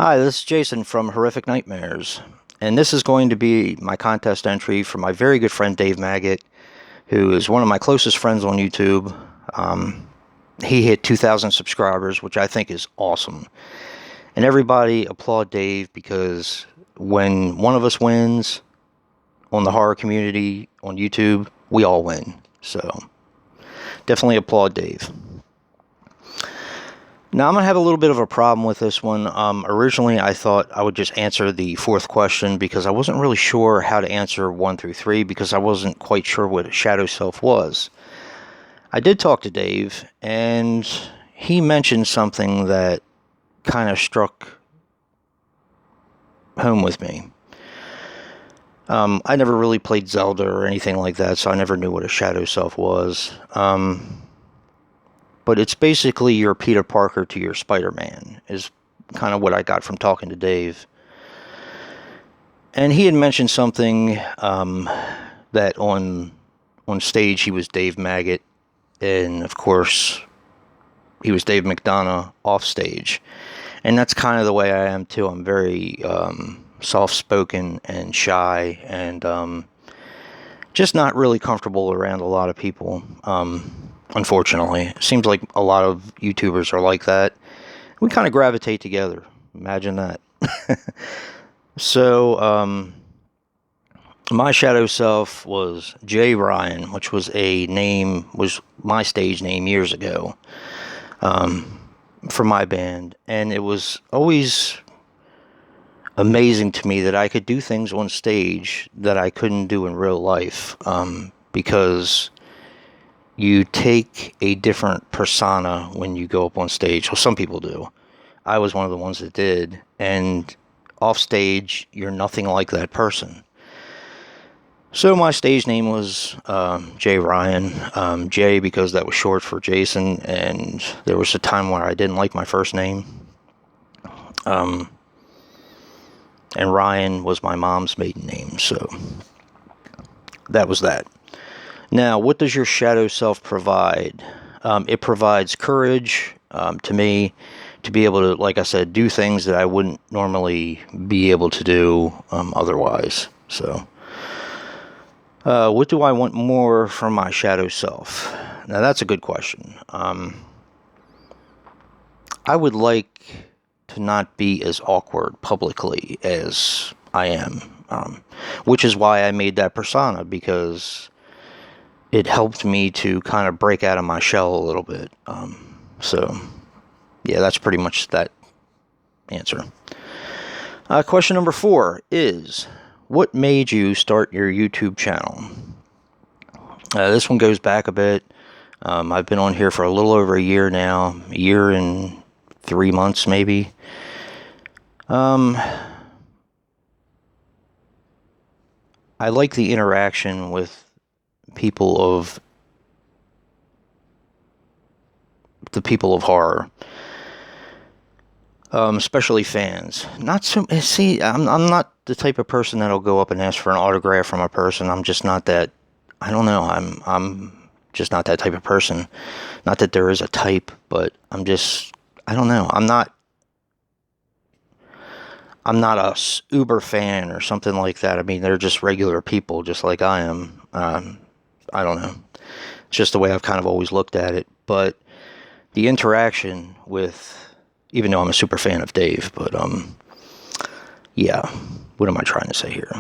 Hi, this is Jason from Horrific Nightmares, and this is going to be my contest entry for my very good friend Dave Maggot, who is one of my closest friends on YouTube. He hit 2,000 subscribers, which I think is awesome. And everybody applaud Dave because when one of us wins on the horror community on YouTube, we all win. So definitely applaud Dave. Now, I'm going to have a little bit of a problem with this one. Originally, I thought I would just answer the fourth question because I wasn't really sure how to answer 1 through 3 because I wasn't quite sure what a shadow self was. I did talk to Dave, and he mentioned something that kind of struck home with me. I never really played Zelda or anything like that, so I never knew what a shadow self was. But it's basically your Peter Parker to your Spider-Man, is kind of what I got from talking to Dave. And he had mentioned something that on stage he was Dave Maggot, and of course he was Dave McDonough off stage. And that's kind of the way I am too. I'm very soft-spoken and shy, and just not really comfortable around a lot of people. Unfortunately, it seems like a lot of YouTubers are like that. We kind of gravitate together. Imagine that. So, my shadow self was Jay Ryan, which was my stage name years ago, for my band. And it was always amazing to me that I could do things on stage that I couldn't do in real life, because you take a different persona when you go up on stage. Well, some people do. I was one of the ones that did. And off stage, you're nothing like that person. So my stage name was Jay Ryan. Jay because that was short for Jason, and there was a time where I didn't like my first name. And Ryan was my mom's maiden name, so that was that. Now, what does your shadow self provide? It provides courage to me to be able to, like I said, do things that I wouldn't normally be able to do otherwise. So, what do I want more from my shadow self? Now, that's a good question. I would like to not be as awkward publicly as I am, which is why I made that persona, because it helped me to kind of break out of my shell a little bit. So, yeah, that's pretty much that answer. Question number 4 is, what made you start your YouTube channel? This one goes back a bit. I've been on here for a little over a year now, a year and 3 months maybe. I like the interaction with people of horror, especially fans. Not so. See, I'm not the type of person that'll go up and ask for an autograph from a person. I'm just not that. I don't know. I'm just not that type of person. Not that there is a type, but I'm just. I don't know. I'm not a uber fan or something like that. I mean, they're just regular people, just like I am. I don't know. It's just the way I've kind of always looked at it. But the interaction with, even though I'm a super fan of Dave, but yeah, what am I trying to say here?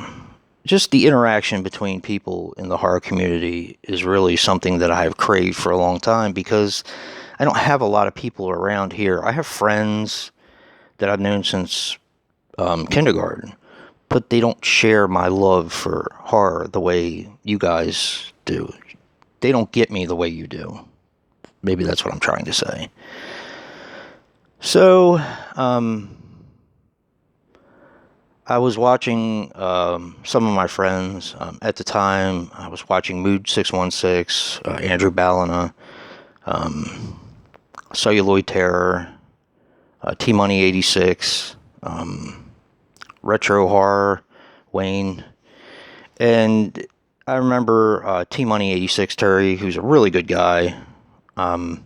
Just the interaction between people in the horror community is really something that I have craved for a long time, because I don't have a lot of people around here. I have friends that I've known since kindergarten, but they don't share my love for horror the way you guys do. They don't get me the way you do. Maybe that's what I'm trying to say. So, I was watching some of my friends. At the time, I was watching Mood 616, Andrew Ballina, Celluloid Terror, T-Money 86, Retro Horror, Wayne. And I remember T-Money 86 Terry, who's a really good guy, and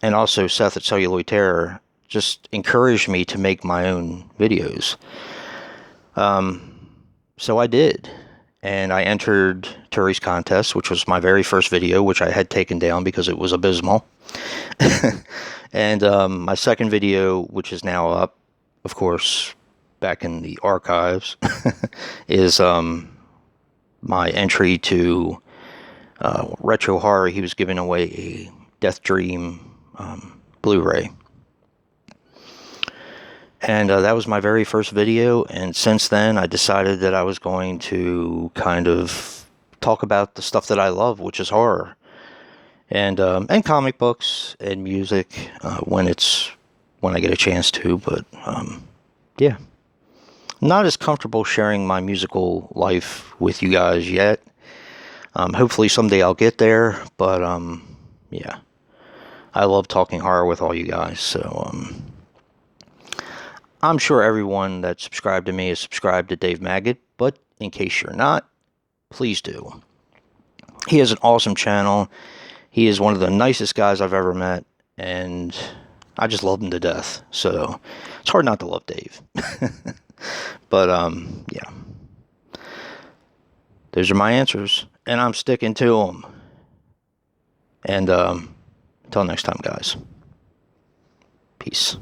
also Seth at Celluloid Terror, just encouraged me to make my own videos. So I did. And I entered Turi's contest, which was my very first video, which I had taken down because it was abysmal. And my second video, which is now up, of course, back in the archives, is my entry to Retro Horror. He was giving away a Death Dream Blu-ray. And that was my very first video, and since then I decided that I was going to kind of talk about the stuff that I love, which is horror, and comic books and music when I get a chance to. But yeah, not as comfortable sharing my musical life with you guys yet. Hopefully someday I'll get there, but yeah, I love talking horror with all you guys, so I'm sure everyone that subscribed to me is subscribed to Dave Maggot, but in case you're not, please do. He has an awesome channel. He is one of the nicest guys I've ever met, and I just love him to death. So it's hard not to love Dave. But yeah, those are my answers, and I'm sticking to them. And until next time, guys. Peace.